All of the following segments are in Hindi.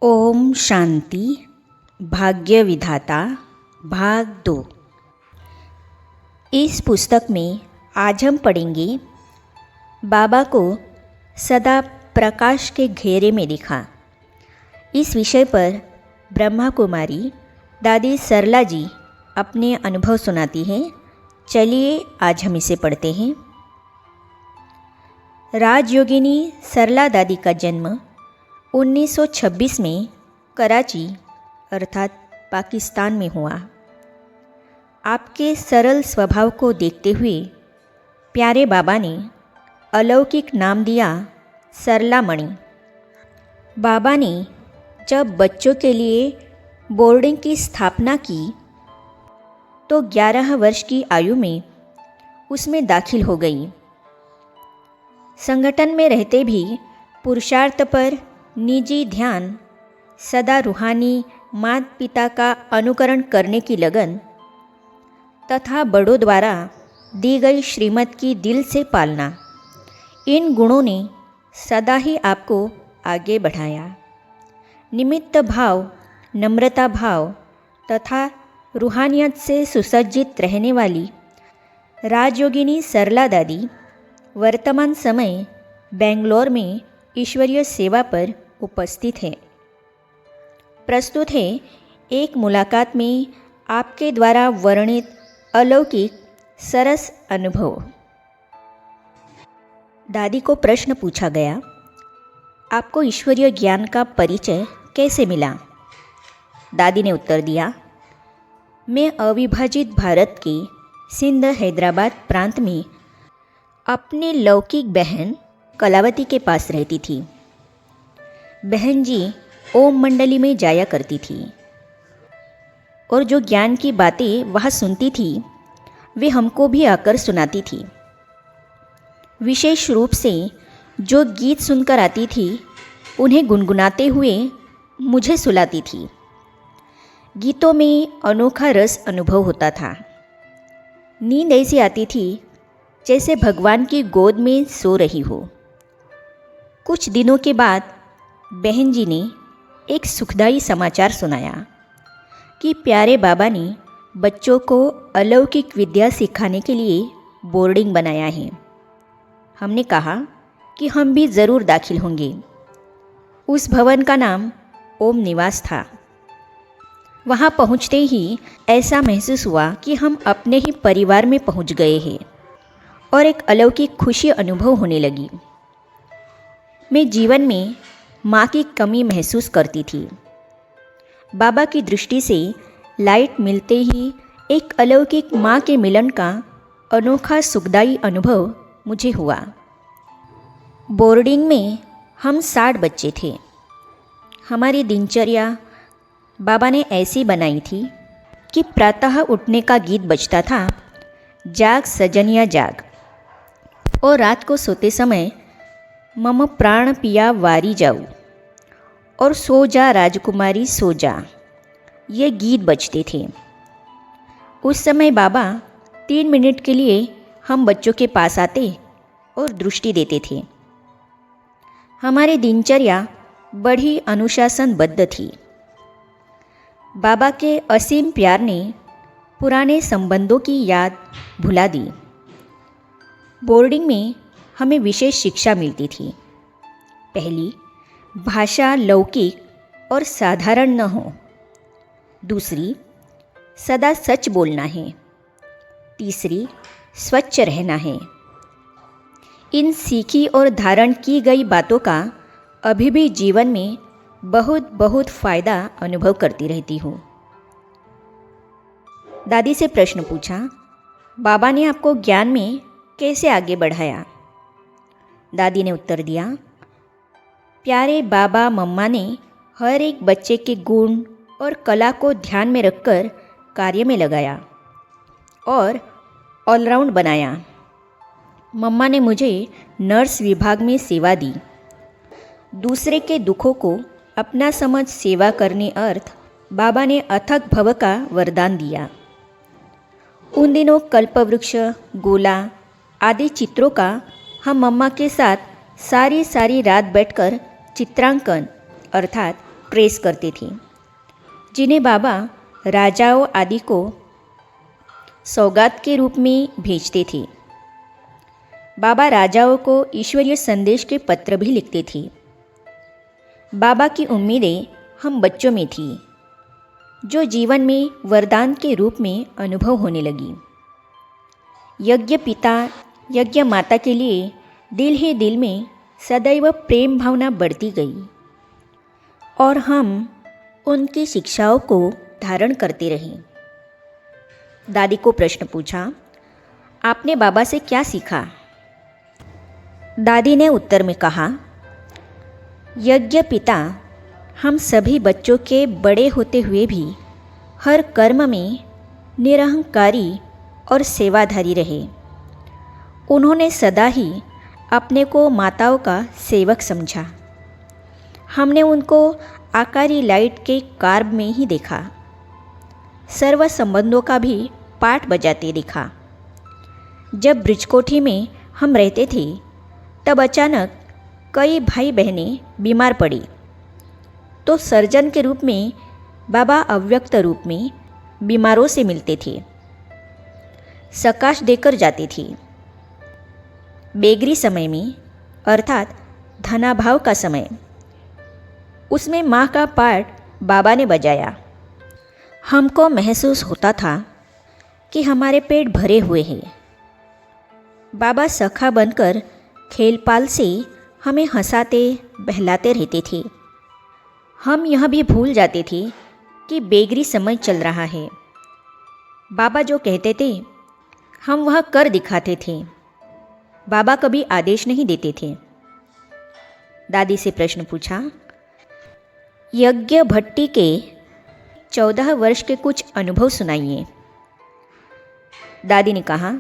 ओम शांति। भाग्य विधाता भाग 2। इस पुस्तक में आज हम पढ़ेंगे बाबा को सदा प्रकाश के घेरे में दिखा। इस विषय पर ब्रह्मा कुमारी दादी सरला जी अपने अनुभव सुनाती हैं। चलिए आज हम इसे पढ़ते हैं। राजयोगिनी सरला दादी का जन्म 1926 में कराची अर्थात पाकिस्तान में हुआ। आपके सरल स्वभाव को देखते हुए प्यारे बाबा ने अलौकिक नाम दिया सरला मणि। बाबा ने जब बच्चों के लिए बोर्डिंग की स्थापना की तो 11 वर्ष की आयु में उसमें दाखिल हो गई। संगठन में रहते भी पुरुषार्थ पर निजी ध्यान, सदा रूहानी माता पिता का अनुकरण करने की लगन तथा बड़ों द्वारा दी गई श्रीमत की दिल से पालना, इन गुणों ने सदा ही आपको आगे बढ़ाया। निमित्त भाव, नम्रता भाव तथा रूहानियत से सुसज्जित रहने वाली राजयोगिनी सरला दादी वर्तमान समय बेंगलोर में ईश्वरीय सेवा पर उपस्थित है। प्रस्तुत है एक मुलाकात में आपके द्वारा वर्णित अलौकिक सरस अनुभव। दादी को प्रश्न पूछा गया, आपको ईश्वरीय ज्ञान का परिचय कैसे मिला? दादी ने उत्तर दिया, मैं अविभाजित भारत के सिंध हैदराबाद प्रांत में अपनी लौकिक बहन कलावती के पास रहती थी। बहन जी ओम मंडली में जाया करती थी और जो ज्ञान की बातें वह सुनती थी वे हमको भी आकर सुनाती थी। विशेष रूप से जो गीत सुनकर आती थी उन्हें गुनगुनाते हुए मुझे सुलाती थी। गीतों में अनोखा रस अनुभव होता था। नींद ऐसी आती थी जैसे भगवान की गोद में सो रही हो। कुछ दिनों के बाद बहन जी ने एक सुखदायी समाचार सुनाया कि प्यारे बाबा ने बच्चों को अलौकिक विद्या सिखाने के लिए बोर्डिंग बनाया है। हमने कहा कि हम भी ज़रूर दाखिल होंगे। उस भवन का नाम ओम निवास था। वहाँ पहुँचते ही ऐसा महसूस हुआ कि हम अपने ही परिवार में पहुँच गए हैं और एक अलौकिक खुशी अनुभव होने लगी। मैं जीवन में माँ की कमी महसूस करती थी। बाबा की दृष्टि से लाइट मिलते ही एक अलौकिक माँ के मिलन का अनोखा सुखदायी अनुभव मुझे हुआ। बोर्डिंग में हम 60 बच्चे थे। हमारी दिनचर्या बाबा ने ऐसी बनाई थी कि प्रातः उठने का गीत बजता था, जाग सजनिया जाग, और रात को सोते समय मम प्राण पिया वारी जाऊ और सो जा राजकुमारी सो जा, ये गीत बजते थे। उस समय बाबा 3 मिनट के लिए हम बच्चों के पास आते और दृष्टि देते थे। हमारी दिनचर्या बड़ी अनुशासनबद्ध थी। बाबा के असीम प्यार ने पुराने संबंधों की याद भुला दी। बोर्डिंग में हमें विशेष शिक्षा मिलती थी। पहली, भाषा लौकिक और साधारण न हो। दूसरी, सदा सच बोलना है। तीसरी, स्वच्छ रहना है। इन सीखी और धारण की गई बातों का अभी भी जीवन में बहुत बहुत फ़ायदा अनुभव करती रहती हूँ। दादी से प्रश्न पूछा, बाबा ने आपको ज्ञान में कैसे आगे बढ़ाया? दादी ने उत्तर दिया, प्यारे बाबा मम्मा ने हर एक बच्चे के गुण और कला को ध्यान में रखकर कार्य में लगाया और ऑलराउंड बनाया। मम्मा ने मुझे नर्स विभाग में सेवा दी। दूसरे के दुखों को अपना समझ सेवा करने अर्थ बाबा ने अथक भव का वरदान दिया। उन दिनों कल्पवृक्ष, गोला आदि चित्रों का हम मम्मा के साथ सारी रात बैठकर चित्रांकन अर्थात प्रेस करती थी, जिन्हें बाबा राजाओं आदि को सौगात के रूप में भेजते थे। बाबा राजाओं को ईश्वरीय संदेश के पत्र भी लिखते थे। बाबा की उम्मीदें हम बच्चों में थी, जो जीवन में वरदान के रूप में अनुभव होने लगी। यज्ञ पिता यज्ञ माता के लिए दिल ही दिल में सदैव प्रेम भावना बढ़ती गई और हम उनकी शिक्षाओं को धारण करते रहे। दादी को प्रश्न पूछा, आपने बाबा से क्या सीखा? दादी ने उत्तर में कहा, यज्ञ पिता हम सभी बच्चों के बड़े होते हुए भी हर कर्म में निरहंकारी और सेवाधारी रहे। उन्होंने सदा ही अपने को माताओं का सेवक समझा। हमने उनको आकारी लाइट के कार्ब में ही देखा। सर्व संबंधों का भी पाठ बजाते देखा। जब ब्रिजकोठी में हम रहते थे, तब अचानक कई भाई बहनें बीमार पड़ी, तो सर्जन के रूप में बाबा अव्यक्त रूप में बीमारों से मिलते थे, सकाश देकर जाते थे। बेगरी समय में, अर्थात धनाभाव का समय, उसमें माँ का पाठ बाबा ने बजाया। हमको महसूस होता था कि हमारे पेट भरे हुए हैं। बाबा सखा बनकर खेलपाल से हमें हंसाते बहलाते रहते थे। हम यह भी भूल जाते थे कि बेगरी समय चल रहा है। बाबा जो कहते थे हम वह कर दिखाते थे। बाबा कभी आदेश नहीं देते थे। दादी से प्रश्न पूछा, यज्ञ भट्टी के 14 वर्ष के कुछ अनुभव सुनाइए। दादी ने कहा,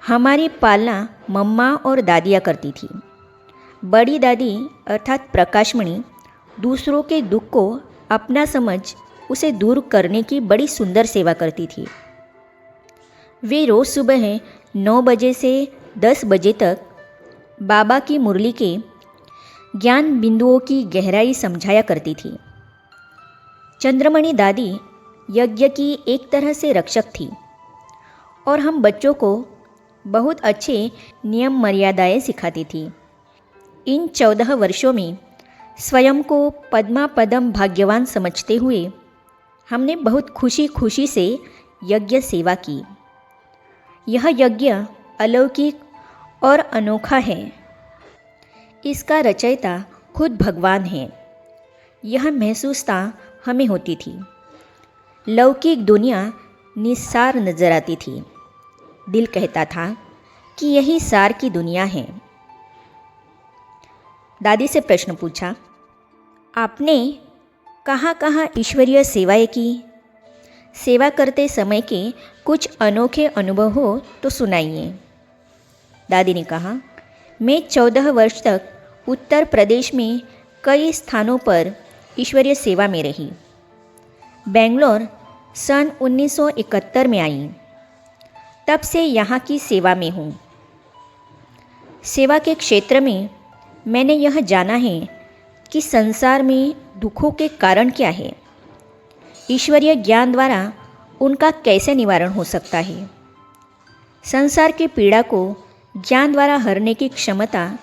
हमारी पालना मम्मा और दादियाँ करती थी। बड़ी दादी अर्थात प्रकाशमणि दूसरों के दुख को अपना समझ उसे दूर करने की बड़ी सुंदर सेवा करती थी। वे रोज़ सुबह 9 बजे से 10 बजे तक बाबा की मुरली के ज्ञान बिंदुओं की गहराई समझाया करती थी। चंद्रमणि दादी यज्ञ की एक तरह से रक्षक थी और हम बच्चों को बहुत अच्छे नियम मर्यादाएं सिखाती थी। इन 14 वर्षों में स्वयं को पद्मा पदम भाग्यवान समझते हुए हमने बहुत खुशी खुशी से यज्ञ सेवा की। यह यज्ञ अलौकिक और अनोखा है। इसका रचयिता खुद भगवान है। यह महसूसता हमें होती थी। लौकिक दुनिया निस्सार नजर आती थी। दिल कहता था कि यही सार की दुनिया है। दादी से प्रश्न पूछा, आपने कहाँ कहाँ ईश्वरीय सेवाएं की? सेवा करते समय के कुछ अनोखे अनुभव हो तो सुनाइए। दादी ने कहा, मैं 14 वर्ष तक उत्तर प्रदेश में कई स्थानों पर ईश्वरीय सेवा में रही। बेंगलोर सन 1971 में आई। तब से यहाँ की सेवा में हूँ। सेवा के क्षेत्र में मैंने यह जाना है कि संसार में दुखों के कारण क्या है, ईश्वरीय ज्ञान द्वारा उनका कैसे निवारण हो सकता है। संसार की पीड़ा को ज्ञान द्वारा हरने की क्षमता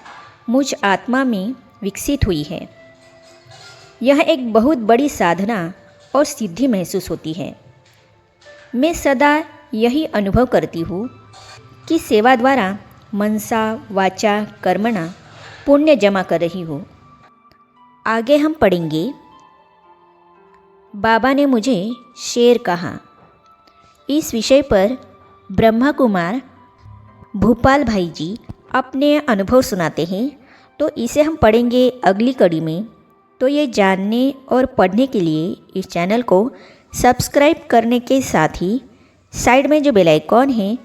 मुझ आत्मा में विकसित हुई है। यह एक बहुत बड़ी साधना और सिद्धि महसूस होती है। मैं सदा यही अनुभव करती हूँ कि सेवा द्वारा मनसा वाचा कर्मणा पुण्य जमा कर रही हूँ। आगे हम पढ़ेंगे, बाबा ने मुझे शेर कहा। इस विषय पर ब्रह्मा कुमार भूपाल भाई जी अपने अनुभव सुनाते हैं, तो इसे हम पढ़ेंगे अगली कड़ी में। तो ये जानने और पढ़ने के लिए इस चैनल को सब्सक्राइब करने के साथ ही साइड में जो बेल आइकॉन है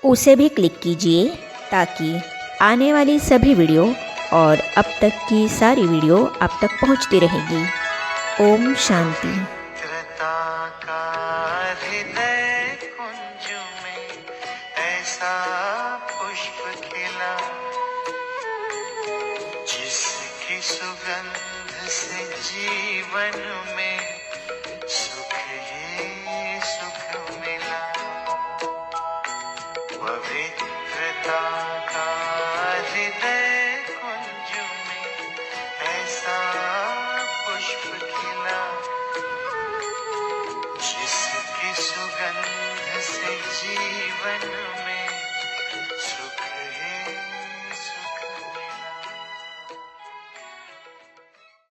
उसे भी क्लिक कीजिए, ताकि आने वाली सभी वीडियो और अब तक की सारी वीडियो आप तक पहुंचती रहेगी। ओम शांति। जिसकी सुगंध से जीवन में सुख ये सुख मिला। पवित्रता का हृदय कुंज में ऐसा पुष्प खिला, जिसकी सुगंध से जीवन